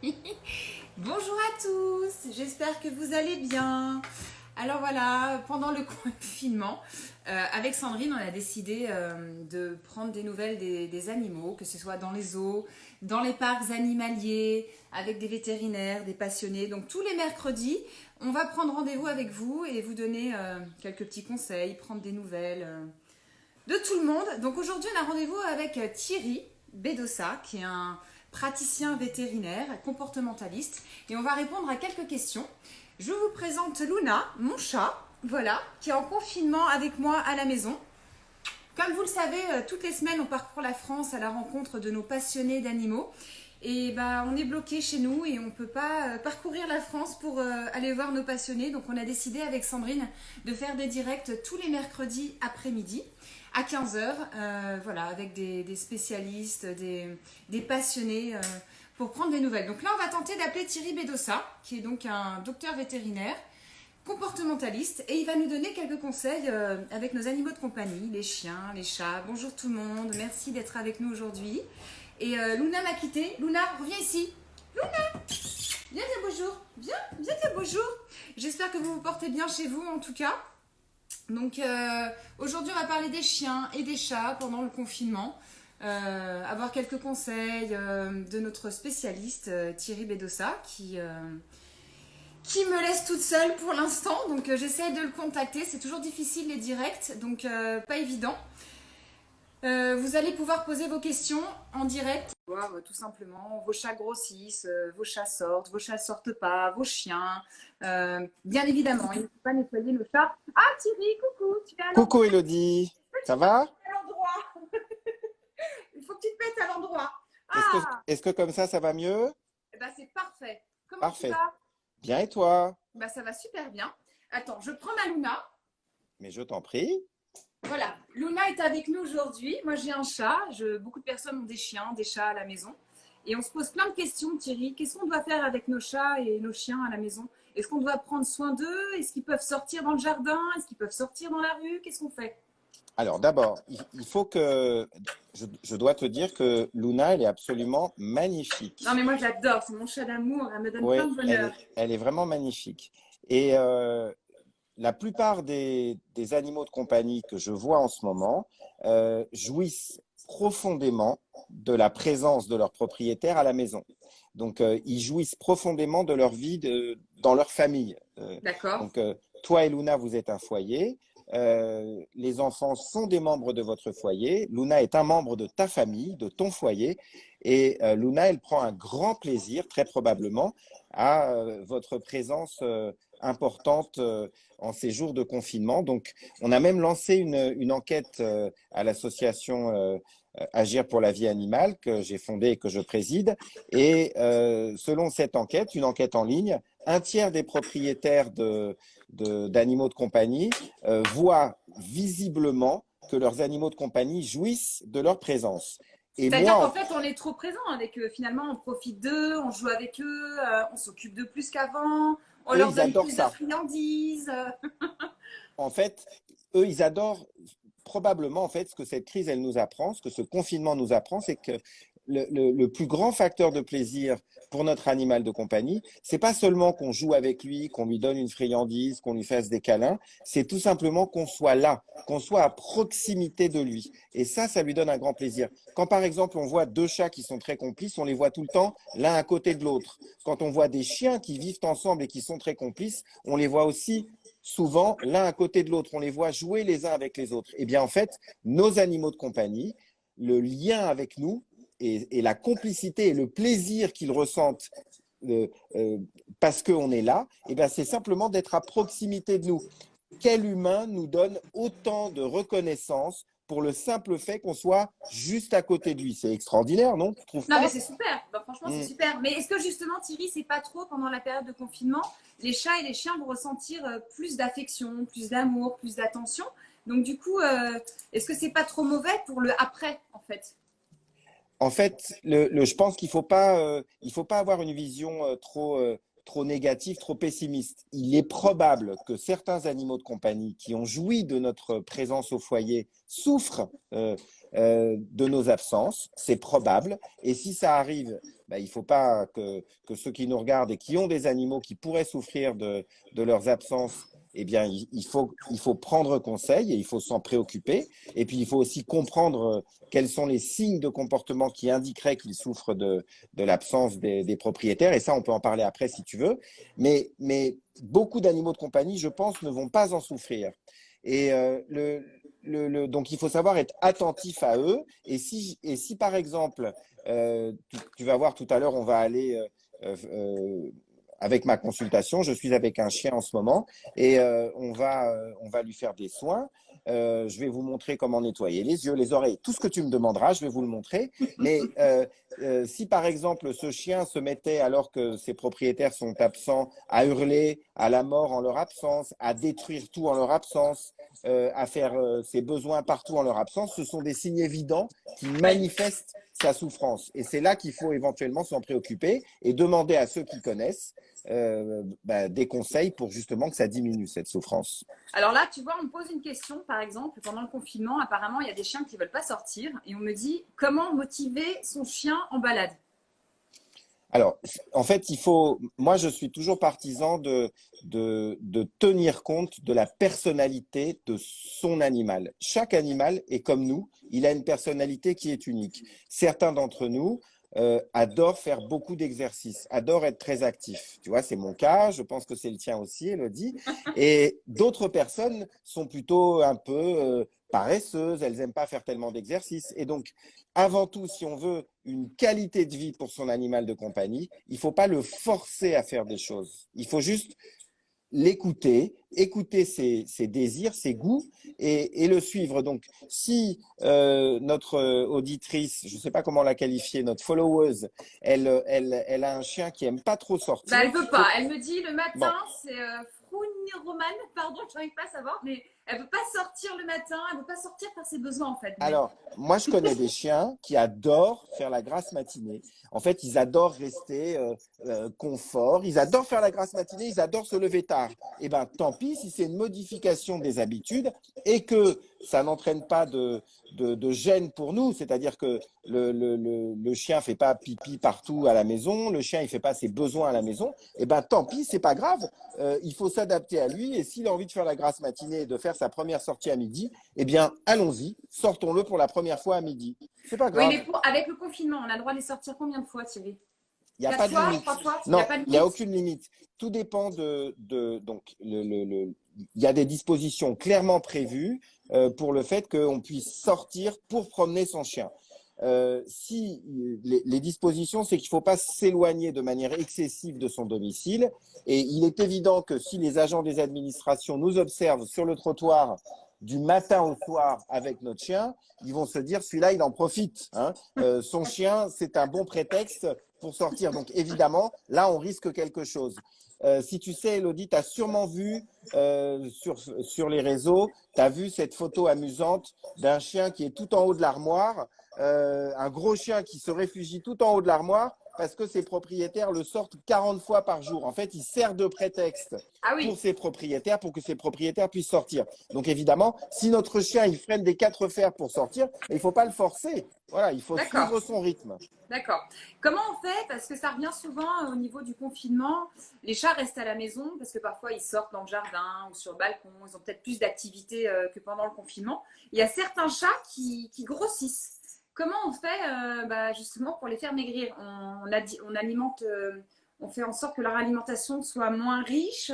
Bonjour à tous, j'espère que vous allez bien. Alors voilà, pendant le confinement, avec Sandrine, on a décidé de prendre des nouvelles des animaux, que ce soit dans les zoos, dans les parcs animaliers, avec des vétérinaires, des passionnés. Donc tous les mercredis, on va prendre rendez-vous avec vous et vous donner quelques petits conseils, prendre des nouvelles de tout le monde. Donc aujourd'hui, on a rendez-vous avec Thierry Bedossa, qui est un praticien vétérinaire, comportementaliste, et on va répondre à quelques questions. Je vous présente Luna, mon chat, voilà, qui est en confinement avec moi à la maison. Comme vous le savez, toutes les semaines, on parcourt la France à la rencontre de nos passionnés d'animaux. Et bah, on est bloqué chez nous et on ne peut pas parcourir la France pour aller voir nos passionnés. Donc on a décidé avec Sandrine de faire des directs tous les mercredis après-midi à 15 heures, voilà, avec des spécialistes, des passionnés pour prendre des nouvelles. Donc là, on va tenter d'appeler Thierry Bedossa, qui est donc un docteur vétérinaire comportementaliste, et il va nous donner quelques conseils avec nos animaux de compagnie, les chiens, les chats. Bonjour tout le monde, merci d'être avec nous aujourd'hui. Et Luna m'a quitté. Luna, reviens ici. Viens dire bonjour. Viens dire bonjour. J'espère que vous vous portez bien chez vous en tout cas. Donc aujourd'hui, on va parler des chiens et des chats pendant le confinement. Avoir quelques conseils de notre spécialiste Thierry Bedossa qui me laisse toute seule pour l'instant. Donc j'essaie de le contacter. C'est toujours difficile les directs, donc pas évident. Vous allez pouvoir poser vos questions en direct. Voir tout simplement vos chats grossissent, vos chats sortent, vos chats sortent pas, vos chiens. Bien évidemment, il ne faut pas nettoyer le chat. Ah Thierry, coucou, tu es à l'endroit. Coucou Elodie, ça va? À l'endroit. Il faut que tu te mettes à l'endroit. Est-ce que, Ah, est-ce que comme ça va mieux? eh ben, c'est parfait. Comment tu Parfait. vas? Bien et toi? Bah, ça va super bien. Attends, je prends ma Luna. Mais je t'en prie. Voilà, Luna est avec nous aujourd'hui. Moi, j'ai un chat. Beaucoup de personnes ont des chiens, des chats à la maison. Et on se pose plein de questions, Thierry. Qu'est-ce qu'on doit faire avec nos chats et nos chiens à la maison? Est-ce qu'on doit prendre soin d'eux? Est-ce qu'ils peuvent sortir dans le jardin? Est-ce qu'ils peuvent sortir dans la rue? Qu'est-ce qu'on fait? Alors d'abord, il faut que je dois te dire que Luna, elle est absolument Non, magnifique. mais moi, j'adore. C'est mon chat d'amour. Elle me donne plein Oui, de elle bonheur. est, elle est vraiment magnifique. Et la plupart des animaux de compagnie que je vois en ce moment jouissent profondément de la présence de leur propriétaire à la maison. Donc, ils jouissent profondément de leur vie dans leur famille. D'accord. Donc, toi et Luna, vous êtes un foyer. Les enfants sont des membres de votre foyer. Luna est un membre de ta famille, de ton foyer. Et Luna, elle prend un grand plaisir, très probablement, à votre présence importante en ces jours de confinement. Donc, on a même lancé une enquête à l'association Agir pour la vie animale que j'ai fondée et que je préside. Et selon cette enquête, une enquête en ligne, un tiers des propriétaires d'animaux de compagnie voient visiblement que leurs animaux de compagnie jouissent de leur présence. Et C'est-à-dire qu'en moi, fait, on est trop présent avec eux. Finalement, on profite d'eux, on joue avec eux, on s'occupe de plus qu'avant, on eux, leur ils donne adorent plus de ça. friandises. En fait, eux, ils adorent probablement, en fait, ce que cette crise, elle nous apprend, ce que ce confinement nous apprend, c'est que le plus grand facteur de plaisir pour notre animal de compagnie, c'est pas seulement qu'on joue avec lui, qu'on lui donne une friandise, qu'on lui fasse des câlins, c'est tout simplement qu'on soit là, qu'on soit à proximité de lui. Et ça lui donne un grand plaisir. Quand par exemple on voit deux chats qui sont très complices, on les voit tout le temps l'un à côté de l'autre. Quand on voit des chiens qui vivent ensemble et qui sont très complices, on les voit aussi souvent l'un à côté de l'autre. On les voit jouer les uns avec les autres. Eh bien en fait, nos animaux de compagnie, le lien avec nous, et la complicité et le plaisir qu'ils ressentent euh, euh, parce qu'on est là, eh bien, c'est simplement d'être à proximité de nous. Quel humain nous donne autant de reconnaissance pour le simple fait qu'on soit juste à côté de lui? C'est extraordinaire, non? Tu ne trouves Non, mais pas? c'est super. Bah, franchement, c'est Mmh. super. Mais est-ce que justement, Thierry, c'est pas trop pendant la période de confinement, les chats et les chiens vont ressentir plus d'affection, plus d'amour, plus d'attention. Donc du coup, est-ce que c'est pas trop mauvais pour le après, en fait? En fait, je pense qu'il faut pas avoir une vision trop négatif, trop pessimiste. Il est probable que certains animaux de compagnie qui ont joui de notre présence au foyer souffrent de nos absences. C'est probable. Et si ça arrive, ben, il ne faut pas que ceux qui nous regardent et qui ont des animaux qui pourraient souffrir de leurs absences, eh bien, il faut prendre conseil et il faut s'en préoccuper. Et puis, il faut aussi comprendre quels sont les signes de comportement qui indiqueraient qu'ils souffrent de l'absence des propriétaires. Et ça, on peut en parler après si tu veux. Mais beaucoup d'animaux de compagnie, je pense, ne vont pas en souffrir. Et donc, il faut savoir être attentif à eux. Et si par exemple, tu vas voir tout à l'heure, on va aller avec ma consultation, je suis avec un chien en ce moment et on va lui faire des soins. Je vais vous montrer comment nettoyer les yeux, les oreilles, tout ce que tu me demanderas, je vais vous le montrer. Mais si par exemple ce chien se mettait, alors que ses propriétaires sont absents, à hurler à la mort en leur absence, à détruire tout en leur absence, à faire ses besoins partout en leur absence, ce sont des signes évidents qui manifestent sa souffrance. Et c'est là qu'il faut éventuellement s'en préoccuper et demander à ceux qui connaissent des conseils pour justement que ça diminue cette souffrance. Alors là, tu vois, on me pose une question, par exemple, pendant le confinement, apparemment, il y a des chiens qui ne veulent pas sortir et on me dit comment motiver son chien en balade. Alors, en fait, moi, je suis toujours partisan de tenir compte de la personnalité de son animal. Chaque animal est comme nous, il a une personnalité qui est unique. Certains d'entre nous adorent faire beaucoup d'exercices, adorent être très actifs. Tu vois, c'est mon cas, je pense que c'est le tien aussi, Elodie. Et d'autres personnes sont plutôt un peu paresseuses, elles n'aiment pas faire tellement d'exercices. Et donc, avant tout, si on veut une qualité de vie pour son animal de compagnie, il ne faut pas le forcer à faire des choses. Il faut juste l'écouter, écouter ses désirs, ses goûts et le suivre. Donc, si notre auditrice, je ne sais pas comment la qualifier, notre followeuse, elle a un chien qui n'aime pas trop sortir. Bah, elle ne veut pas. Elle me dit le matin, c'est Frouni-Romane, pardon, je n'arrive pas à savoir, mais elle ne veut pas sortir le matin, elle ne veut pas sortir faire ses besoins en fait. Alors, moi, je connais des chiens qui adorent faire la grasse matinée. En fait, ils adorent rester confort, ils adorent faire la grasse matinée, ils adorent se lever tard. Eh bien, tant pis si c'est une modification des habitudes et que ça n'entraîne pas de gêne pour nous, c'est-à-dire que le chien ne fait pas pipi partout à la maison, le chien ne fait pas ses besoins à la maison, eh bien, tant pis, c'est pas grave. Il faut s'adapter à lui et s'il a envie de faire la grasse matinée et de faire sa première sortie à midi, eh bien, allons-y, sortons-le pour la première fois à midi. C'est pas grave. Oui, mais avec le confinement, on a le droit de les sortir combien de fois, Thierry? Il n'y a pas de limite. 3 fois? Non, il n'y a aucune limite. Tout dépend donc, il y a des dispositions clairement prévues pour le fait qu'on puisse sortir pour promener son chien. Si les dispositions, c'est qu'il ne faut pas s'éloigner de manière excessive de son domicile. Et il est évident que si les agents des administrations nous observent sur le trottoir du matin au soir avec notre chien, ils vont se dire celui-là, il en profite. Hein. Son chien, c'est un bon prétexte pour sortir. Donc évidemment, là, on risque quelque chose. Si tu sais, Elodie, tu as sûrement vu sur les réseaux, tu as vu cette photo amusante d'un chien qui est tout en haut de l'armoire, un gros chien qui se réfugie tout en haut de l'armoire parce que ses propriétaires le sortent 40 fois par jour. En fait, il sert de prétexte pour ses propriétaires, pour que ses propriétaires puissent sortir. Donc évidemment, si notre chien, il freine des 4 fers pour sortir, il ne faut pas le forcer. Voilà, il faut suivre son rythme. D'accord. Comment on fait? Parce que ça revient souvent au niveau du confinement. Les chats restent à la maison parce que parfois ils sortent dans le jardin ou sur le balcon. Ils ont peut-être plus d'activités que pendant le confinement. Il y a certains chats qui grossissent. Comment on fait justement pour les faire maigrir? On alimente, on fait en sorte que leur alimentation soit moins riche.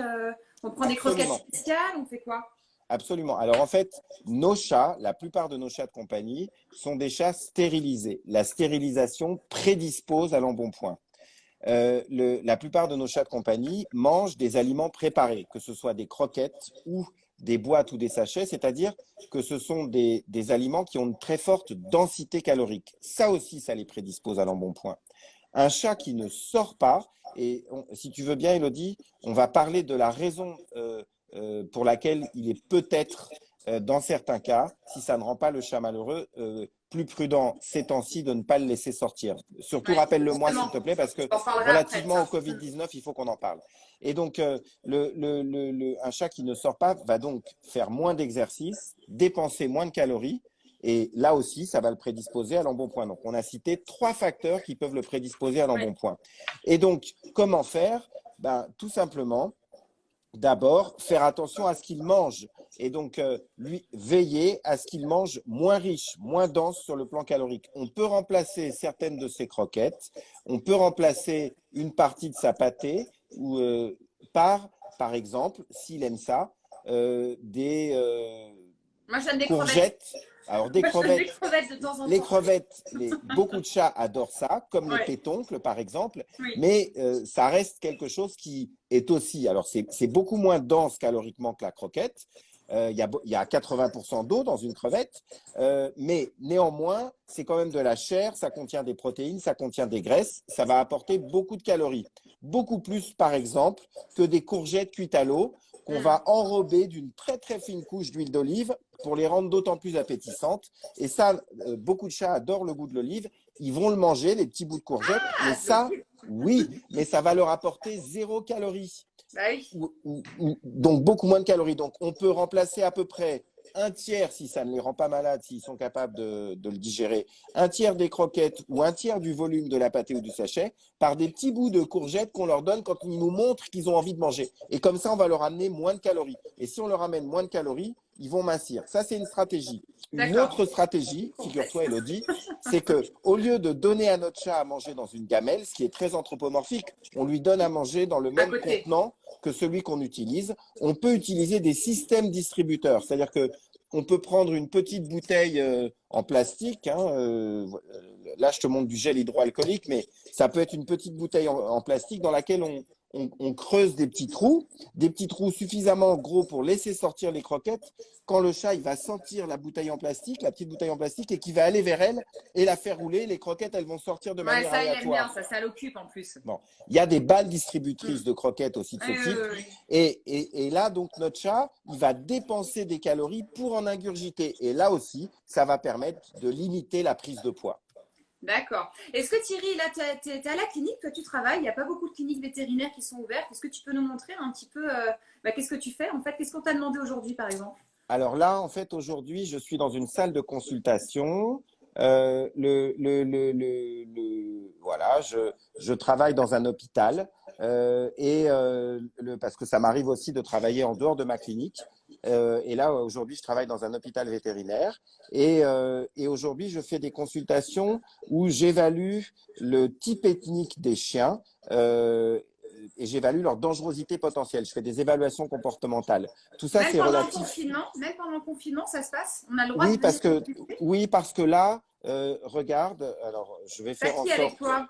On prend des croquettes spéciales. On fait quoi? Absolument. Alors en fait, nos chats, la plupart de nos chats de compagnie sont des chats stérilisés. La stérilisation prédispose à l'embonpoint. La plupart de nos chats de compagnie mangent des aliments préparés, que ce soit des croquettes ou des boîtes ou des sachets, c'est-à-dire que ce sont des aliments qui ont une très forte densité calorique. Ça aussi, ça les prédispose à l'embonpoint. Un chat qui ne sort pas, et si tu veux bien, Elodie, on va parler de la raison pour laquelle il est peut-être, dans certains cas, si ça ne rend pas le chat malheureux, plus prudent ces temps-ci de ne pas le laisser sortir. Surtout, Ouais, rappelle-le-moi, s'il justement. te plaît, parce que On en parlera après de relativement au ça. Covid-19, il faut qu'on en parle. Et donc, un chat qui ne sort pas va donc faire moins d'exercice, dépenser moins de calories. Et là aussi, ça va le prédisposer à l'embonpoint. Donc, on a cité 3 facteurs qui peuvent le prédisposer à Oui. l'embonpoint. Et donc, comment faire? Ben, tout simplement, d'abord, faire attention à ce qu'il mange. Et donc, lui, veiller à ce qu'il mange moins riche, moins dense sur le plan calorique. On peut remplacer certaines de ses croquettes, on peut remplacer une partie de sa pâtée ou, par exemple, s'il aime ça, des Moi, je donne des crevettes. courgettes. Alors, des Moi, je donne des crevettes, crevettes de temps en les temps. crevettes, beaucoup de chats adorent ça, comme les Ouais. pétoncles, par exemple, Oui. mais ça reste quelque chose qui est aussi, alors c'est beaucoup moins dense caloriquement que la croquette. Il y a 80% d'eau dans une crevette, mais néanmoins, c'est quand même de la chair, ça contient des protéines, ça contient des graisses, ça va apporter beaucoup de calories. Beaucoup plus, par exemple, que des courgettes cuites à l'eau qu'on va enrober d'une très très fine couche d'huile d'olive pour les rendre d'autant plus appétissantes. Et ça, beaucoup de chats adorent le goût de l'olive. Ils vont le manger, les petits bouts de courgettes, mais ça, oui, mais ça va leur apporter 0 calories. Bah oui. Donc beaucoup moins de calories. Donc on peut remplacer à peu près un tiers, si ça ne les rend pas malades, s'ils sont capables de le digérer, un tiers des croquettes ou un tiers du volume de la pâtée ou du sachet par des petits bouts de courgettes qu'on leur donne quand ils nous montrent qu'ils ont envie de manger. Et comme ça, on va leur amener moins de calories. Et si on leur amène moins de calories, ils vont mincir. Ça, c'est une stratégie. Une autre stratégie, figure-toi, Elodie, c'est que au lieu de donner à notre chat à manger dans une gamelle, ce qui est très anthropomorphique, on lui donne à manger dans le même contenant que celui qu'on utilise. On peut utiliser des systèmes distributeurs, c'est-à-dire que on peut prendre une petite bouteille en plastique. Là, je te montre du gel hydroalcoolique, mais ça peut être une petite bouteille en plastique dans laquelle on creuse des petits trous suffisamment gros pour laisser sortir les croquettes. Quand le chat il va sentir la bouteille en plastique, la petite bouteille en plastique, et qu'il va aller vers elle et la faire rouler, les croquettes, elles vont sortir de manière ça, il aime bien, aléatoire. ça l'occupe en plus. Bon. Il y a des balles distributrices de croquettes aussi de ce type. Et là, donc, notre chat, il va dépenser des calories pour en ingurgiter. Et là aussi, ça va permettre de limiter la prise de poids. D'accord. Est-ce que Thierry, là, tu es à la clinique, toi tu travailles, il n'y a pas beaucoup de cliniques vétérinaires qui sont ouvertes. Est-ce que tu peux nous montrer un petit peu qu'est-ce que tu fais en fait? Qu'est-ce qu'on t'a demandé aujourd'hui par exemple? Alors là, en fait, aujourd'hui, je suis dans une salle de consultation. Voilà, je travaille dans un hôpital parce que ça m'arrive aussi de travailler en dehors de ma clinique. Et là, aujourd'hui, je travaille dans un hôpital vétérinaire. Et aujourd'hui, je fais des consultations où j'évalue le type ethnique des chiens. Et j'évalue leur dangerosité potentielle. Je fais des évaluations comportementales. Tout ça, c'est relatif. Même pendant le confinement, ça se passe? On a le droit Oui, de venir consulter? oui, parce que là, regarde, alors je vais T'as faire en qui avec sorte. toi?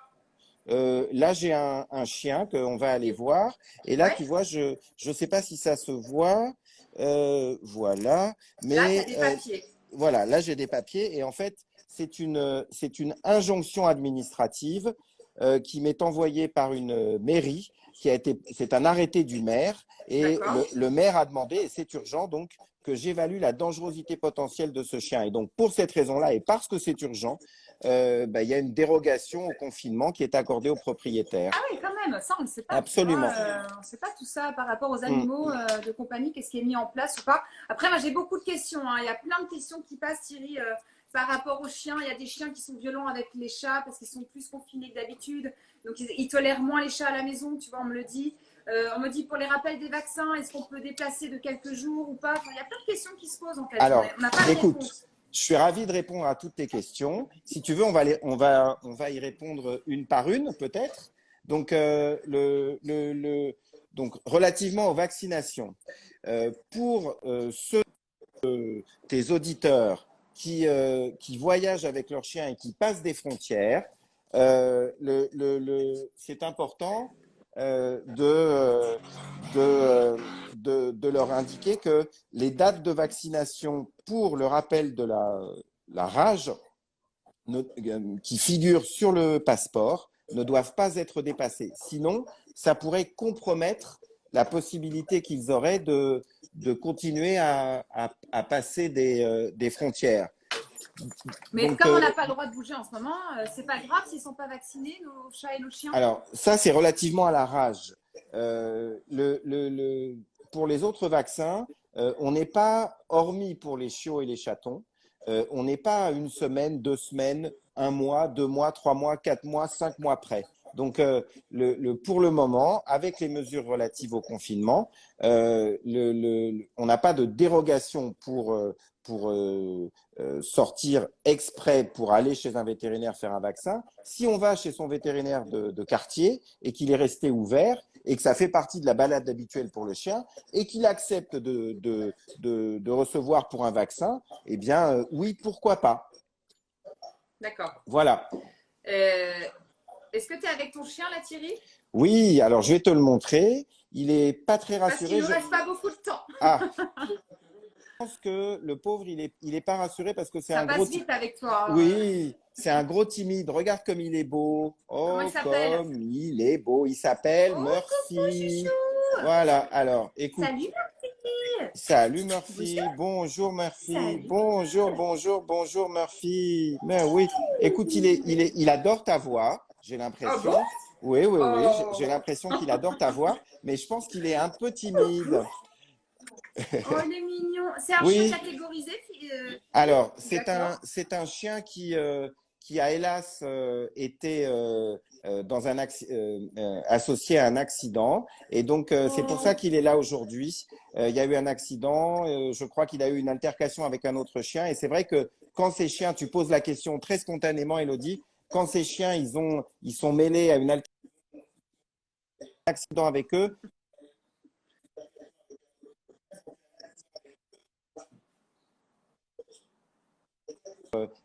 Là, j'ai un chien qu'on va aller voir. Et là, Ouais. tu vois, je ne sais pas si ça se voit. Voilà. Là, tu as Mais des papiers. voilà, là, j'ai des papiers. Et en fait, c'est une injonction administrative qui m'est envoyée par une mairie. C'est un arrêté du maire. Et le maire a demandé, et c'est urgent, donc, que j'évalue la dangerosité potentielle de ce chien. Et donc, pour cette raison-là, et parce que c'est urgent, il y a une dérogation au confinement qui est accordée aux propriétaires. Ah oui, quand même, ça on ne sait pas. Absolument. On ne sait pas tout ça par rapport aux animaux de compagnie, qu'est-ce qui est mis en place ou pas. Après, moi j'ai beaucoup de questions. Il y a plein de questions qui passent, Thierry, par rapport aux chiens. Il y a des chiens qui sont violents avec les chats parce qu'ils sont plus confinés que d'habitude. Donc ils tolèrent moins les chats à la maison, tu vois, on me le dit. On me dit pour les rappels des vaccins, est-ce qu'on peut déplacer de quelques jours ou pas? Il y a plein de questions qui se posent en fait. Alors, on n'a pas de réponse. Je suis ravi de répondre à toutes tes questions. Si tu veux, on va y répondre une par une, peut-être. Donc, donc, relativement aux vaccinations, pour tes auditeurs qui voyagent avec leurs chiens et qui passent des frontières, c'est important de leur indiquer que les dates de vaccination pour le rappel de la rage qui figurent sur le passeport ne doivent pas être dépassées. Sinon, ça pourrait compromettre la possibilité qu'ils auraient de continuer à passer des frontières. Mais Donc, comme on n'a pas le droit de bouger en ce moment, c'est pas grave s'ils sont pas vaccinés, nos chats et nos chiens. alors, ça, c'est relativement à la rage. Pour les autres vaccins, on n'est pas, hormis pour les chiots et les chatons, on n'est pas à une semaine, 2 semaines, 1 mois, 2 mois, 3 mois, 4 mois, 5 mois près. Donc, pour le moment, avec les mesures relatives au confinement, on n'a pas de dérogation pour sortir exprès pour aller chez un vétérinaire faire un vaccin. Si on va chez son vétérinaire de quartier et qu'il est resté ouvert et que ça fait partie de la balade habituelle pour le chien et qu'il accepte de recevoir pour un vaccin, eh bien, oui, pourquoi pas. D'accord. Voilà. Est-ce que tu es avec ton chien là, Thierry? Oui, alors je vais te le montrer. Il est pas très Parce rassuré. qu'il ne reste pas beaucoup de temps. Ah, je pense que le pauvre, il est pas rassuré parce que c'est Ça un passe gros. vite avec toi. Oui, c'est un gros timide. Regarde comme il est beau. Comment Oh, il s'appelle? comme il est beau. Il s'appelle Oh, coucou, Murphy. chouchou. Voilà. Alors, écoute. Salut, Murphy. Salut Murphy. Bonjour Murphy. Salut. Bonjour Murphy. Mais oui. Écoute, il adore ta voix. J'ai l'impression. Oh bon? Oui. Oh. J'ai l'impression qu'il adore ta voix, mais je pense qu'il est un peu timide. Oh, il est mignon. C'est un Oui. chien catégorisé. Alors, D'accord. c'est un chien qui a hélas été associé à un accident. Et donc, c'est pour ça qu'il est là aujourd'hui. Il y a eu un accident. Je crois qu'il a eu une altercation avec un autre chien. Et c'est vrai que quand ces chiens, tu poses la question très spontanément, Élodie, quand ces chiens, ils sont mêlés à un accident avec eux,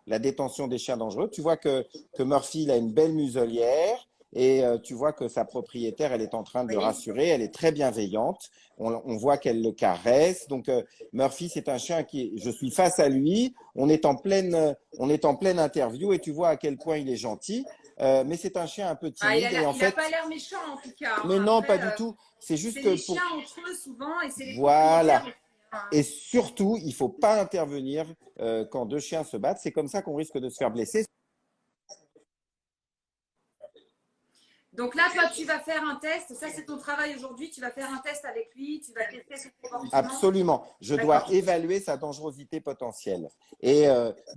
la détention des chiens dangereux. Tu vois que Murphy, il a une belle muselière et tu vois que sa propriétaire, elle est en train de le rassurer. Elle est très bienveillante. On voit qu'elle le caresse. Donc, Murphy, c'est un chien je suis face à lui. On est en pleine interview et tu vois à quel point il est gentil. Mais c'est un chien un peu timide. Il n'a pas l'air méchant en tout cas. Mais Hein. non, Après, pas du tout. C'est juste c'est que les chiens entre eux souvent et c'est les voilà. propriétaires. Et surtout, il ne faut pas intervenir quand deux chiens se battent. C'est comme ça qu'on risque de se faire blesser. Donc là, toi, tu vas faire un test. Ça, c'est ton travail aujourd'hui. Tu vas faire un test avec lui. Tu vas tester son comportement. Absolument. Je dois évaluer sa dangerosité potentielle et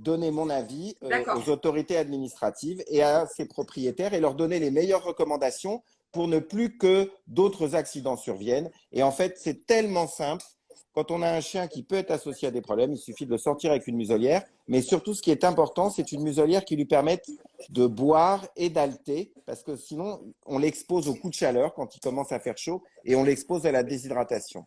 donner mon avis aux autorités administratives et à ses propriétaires et leur donner les meilleures recommandations pour ne plus que d'autres accidents surviennent. Et en fait, c'est tellement simple. Quand on a un chien qui peut être associé à des problèmes, il suffit de le sortir avec une muselière. Mais surtout, ce qui est important, c'est une muselière qui lui permette de boire et d'halter, parce que sinon, on l'expose au coup de chaleur quand il commence à faire chaud et on l'expose à la déshydratation.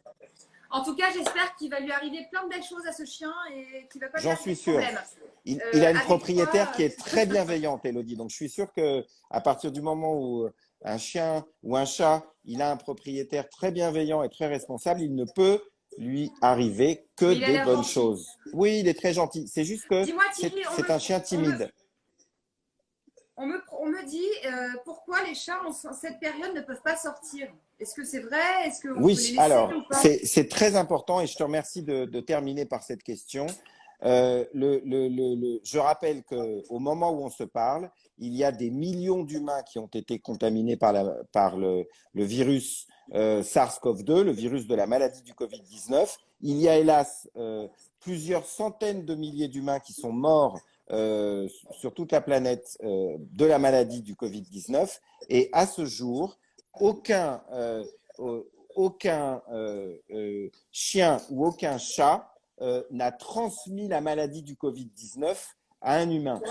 En tout cas, j'espère qu'il va lui arriver plein de belles choses à ce chien et qu'il ne va pas lui J'en suis sûr. problème. Il a une propriétaire qui est très bienveillante, Élodie. Donc, je suis sûr qu'à partir du moment où un chien ou un chat, il a un propriétaire très bienveillant et très responsable, il ne peut lui arriver que des bonnes choses. Oui, il est très gentil. C'est juste que c'est un chien timide. On me dit pourquoi les chats en cette période ne peuvent pas sortir. Est-ce que c'est vrai? Est-ce que oui, alors c'est très important et je te remercie de terminer par cette question. Je rappelle qu'au moment où on se parle, il y a des millions d'humains qui ont été contaminés par le virus SARS-CoV-2, le virus de la maladie du Covid-19. Il y a hélas plusieurs centaines de milliers d'humains qui sont morts sur toute la planète de la maladie du Covid-19. Et à ce jour, aucun chien ou aucun chat n'a transmis la maladie du Covid-19 à un humain.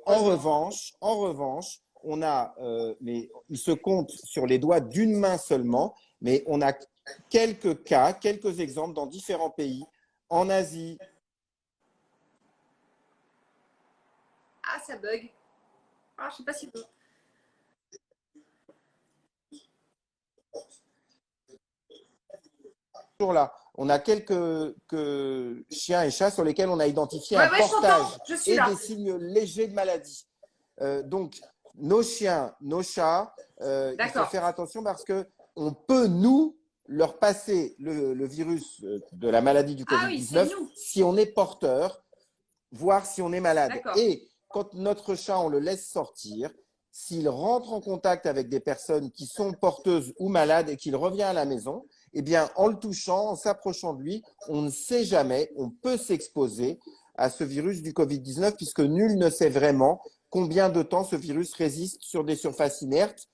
En revanche, on a, mais il se compte sur les doigts d'une main seulement, mais on a quelques cas, quelques exemples dans différents pays, en Asie. Ah, ça bug. Ah, je sais pas si... Là. On a quelques chiens et chats sur lesquels on a identifié un portage et des signes légers de maladie. Donc, nos chiens, nos chats, il faut faire attention parce qu'on peut, nous, leur passer le virus de la maladie du Covid-19 si on est porteur. voir si on est malade. D'accord. Et quand notre chat, on le laisse sortir, s'il rentre en contact avec des personnes qui sont porteuses ou malades et qu'il revient à la maison, eh bien, en le touchant, en s'approchant de lui, on ne sait jamais, on peut s'exposer à ce virus du Covid-19 puisque nul ne sait vraiment combien de temps ce virus résiste sur des surfaces inertes,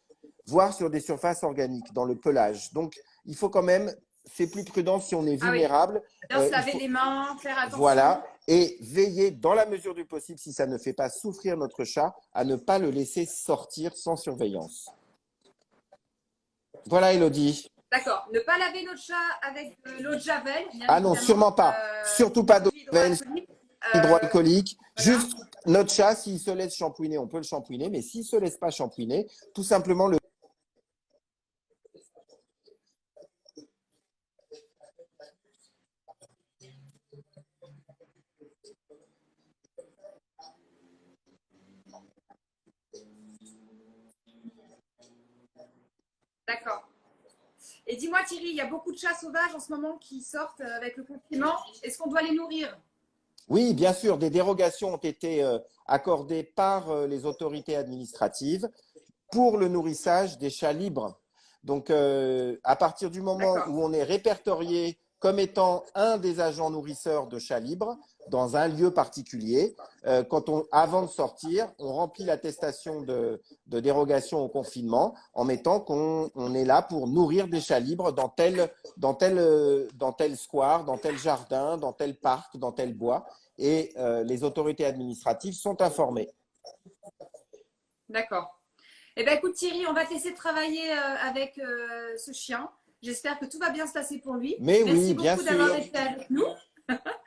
voire sur des surfaces organiques, dans le pelage. Donc, il faut quand même, c'est plus prudent si on est Ah oui. vulnérable. Bien se Il laver faut, les mains, faire attention. voilà, et veiller dans la mesure du possible, si ça ne fait pas souffrir notre chat, à ne pas le laisser sortir sans surveillance. Voilà, Elodie. D'accord. Ne pas laver notre chat avec de l'eau de Javel. Bien Ah non, évidemment. sûrement pas. Surtout pas d'eau hydroalcoolique. hydroalcoolique. Voilà. Juste notre chat, s'il se laisse shampouiner, on peut le shampouiner, mais s'il ne se laisse pas shampouiner, tout simplement le. D'accord. Et dis-moi Thierry, il y a beaucoup de chats sauvages en ce moment qui sortent avec le confinement. Est-ce qu'on doit les nourrir? Oui, bien sûr, des dérogations ont été accordées par les autorités administratives pour le nourrissage des chats libres. Donc, à partir du moment où on est répertorié comme étant un des agents nourrisseurs de chats libres dans un lieu particulier, avant de sortir, on remplit l'attestation de dérogation au confinement en mettant qu'on est là pour nourrir des chats libres dans tel square, dans tel jardin, dans tel parc, dans tel bois. Et les autorités administratives sont informées. D'accord. Eh bien, écoute Thierry, on va te laisser travailler avec ce chien. J'espère que tout va bien se passer pour lui. Mais Merci oui, bien beaucoup sûr. d'avoir été avec nous.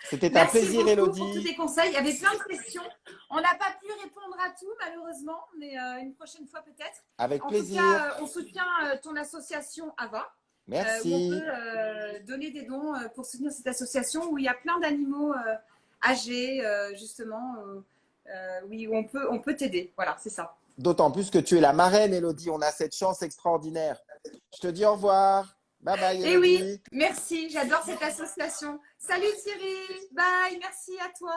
C'était un plaisir, Merci beaucoup Elodie. pour tous tes conseils. Il y avait plein de questions. On n'a pas pu répondre à tout, malheureusement, mais une prochaine fois peut-être. Avec en plaisir. tout cas, on soutient ton association AVA. Merci. Où on peut donner des dons pour soutenir cette association où il y a plein d'animaux âgés, justement, oui, où on peut t'aider. Voilà, c'est ça. D'autant plus que tu es la marraine, Elodie. On a cette chance extraordinaire. Je te dis au revoir. Bye bye, Elodie. Et oui, merci. J'adore cette association. Salut Thierry. Bye. Merci à toi.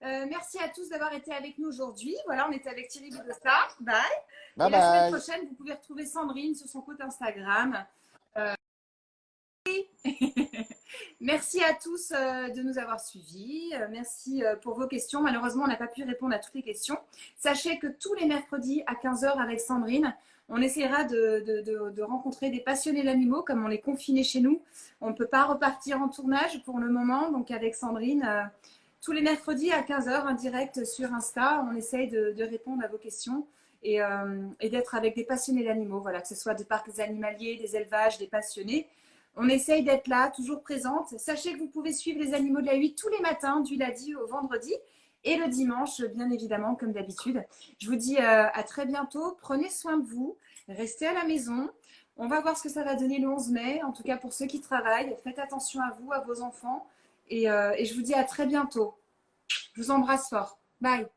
Merci à tous d'avoir été avec nous aujourd'hui. Voilà, on était avec Thierry Bedossa. Bye. Bye Et la semaine bye. prochaine, vous pouvez retrouver Sandrine sur son compte Instagram. Merci à tous de nous avoir suivis. Merci pour vos questions. Malheureusement, on n'a pas pu répondre à toutes les questions. Sachez que tous les mercredis à 15 h avec Sandrine, on essaiera de rencontrer des passionnés d'animaux comme on est confinés chez nous. On ne peut pas repartir en tournage pour le moment. Donc avec Sandrine, tous les mercredis à 15 h en direct sur Insta, on essaye de répondre à vos questions et d'être avec des passionnés d'animaux. Voilà, que ce soit des parcs animaliers, des élevages, des passionnés. On essaye d'être là, toujours présente. Sachez que vous pouvez suivre les animaux de la 8 tous les matins, du lundi au vendredi. Et le dimanche, bien évidemment, comme d'habitude. Je vous dis à très bientôt. Prenez soin de vous. Restez à la maison. On va voir ce que ça va donner le 11 mai. En tout cas, pour ceux qui travaillent, faites attention à vous, à vos enfants. Et je vous dis à très bientôt. Je vous embrasse fort. Bye.